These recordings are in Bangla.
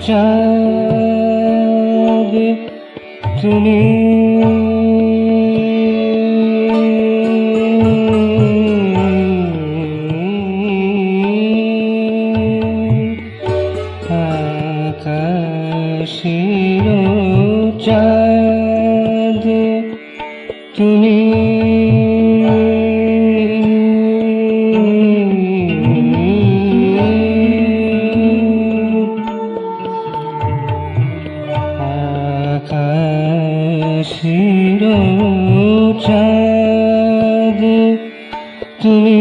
চাঁদ তুমি আকাশের চাঁদ তুমি আকাশের চাঁদ তুমি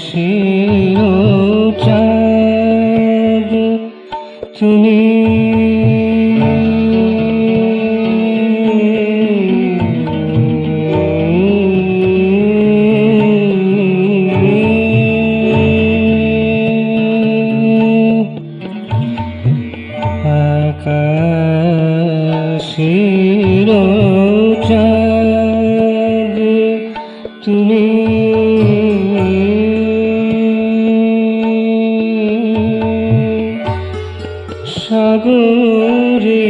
আকাশের চাঁদ তুমি আকাশের চাঁদ তুমি সাগরে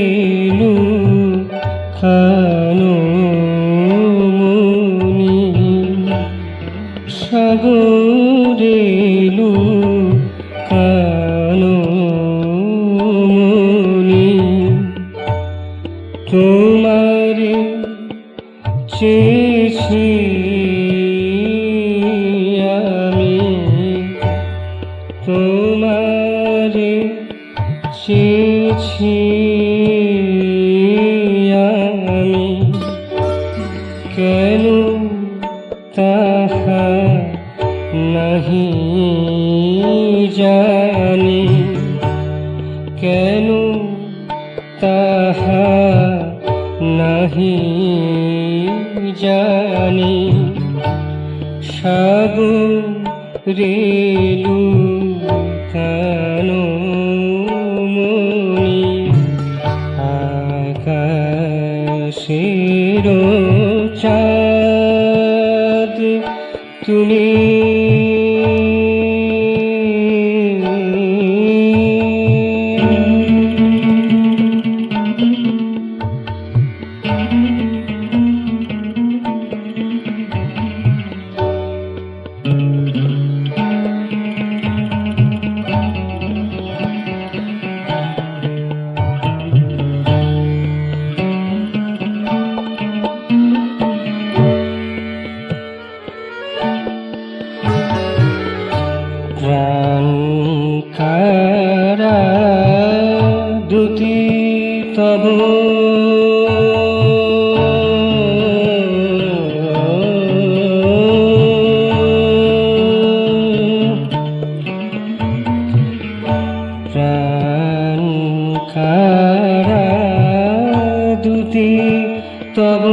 লুকানো মনি সাগরে লুকানো মনি তোমারে চেয়েছি আমি তোমারে চেয়েছি আমি কেন তাহা নাহি জানি কেন তাহা নাহি জানি সাগরে লুকানো মনি আকাশের চাঁদ তুমি প্রাণ কারা দুতি তব প্রাণ কারা দুতি তব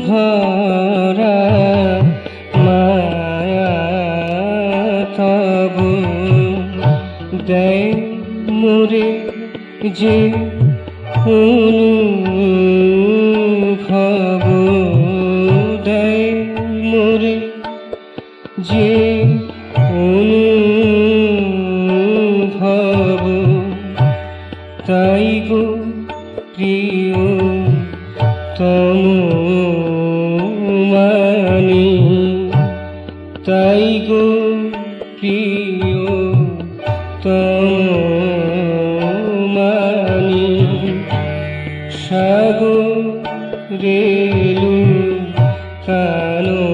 ভরা মায়া তব দেয় মোরে যে অনুভব, দেয় মোরে যে অনুভব। তাই গো প্রিয় তম মানি, তাই গো প্রিয় তম মানি। সাগরেলু কানো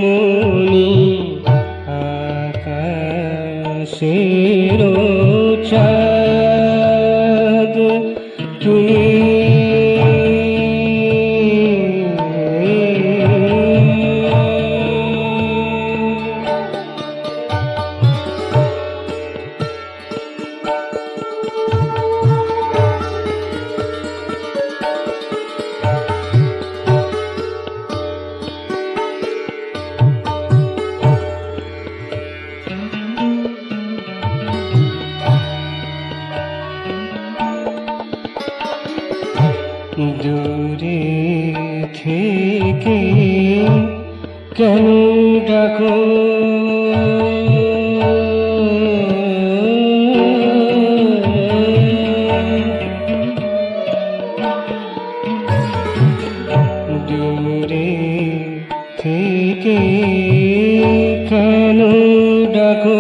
মনি, আকাশের চাঁদ তুমি। দূরে থেকে কেন ডাকো, দূরে থেকে কেন ডাকো।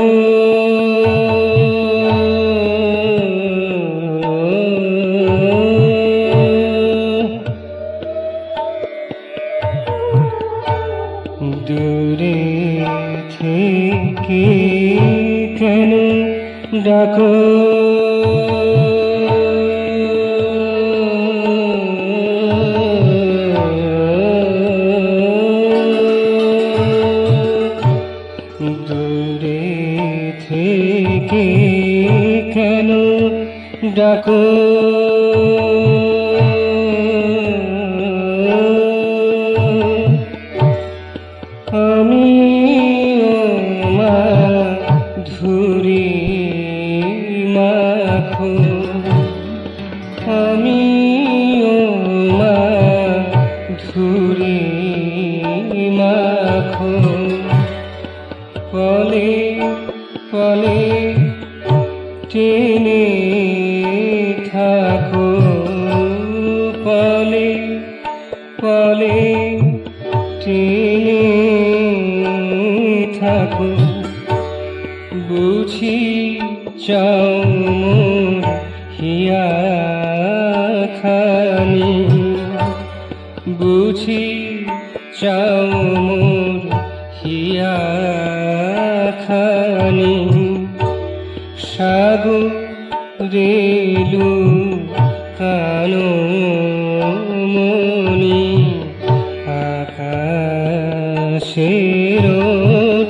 দূরে থেকে কেন ডাকো, দূরে থেকে কেন ডাকো। আমি মাধুরী মাখো, আমি মাধুরী মাখো। পলে পলে টেনে থাকো, পলে পলে টেনে থাকো। বুঝি চাও মোর হিয়া খানি, বুঝি চাও মোর হিয়া খানি। সাগরেলু কানো মনি, আকাশের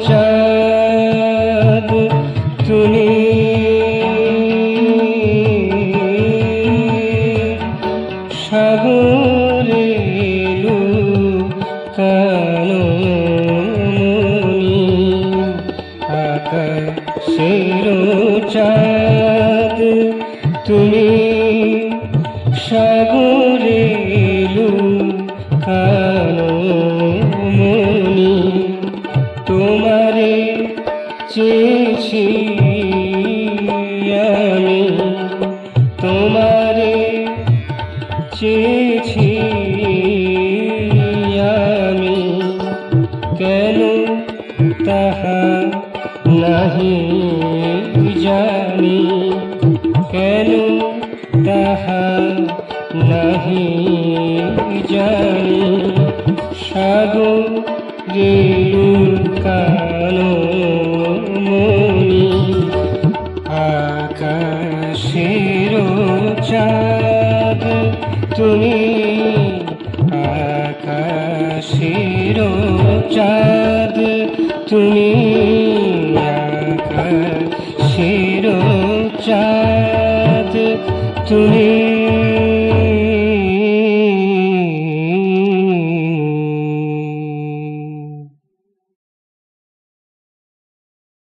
চাঁদ তুমি। সাগরেলু কানো মনি, আকাশের চাঁদ তুমি। সাগরেলু কানো মনি, তোমারে চেয়েছি আমি, তোমারে চেয়েছি আমি। কেন তাহা নাহি জানি, কেন তাহা নাহি জানি। সাগরেলু কানো মনি, আকাশের চাঁদ তুমি। আকাশের চাঁদ তুমি, আকাশের চাঁদ তুমি।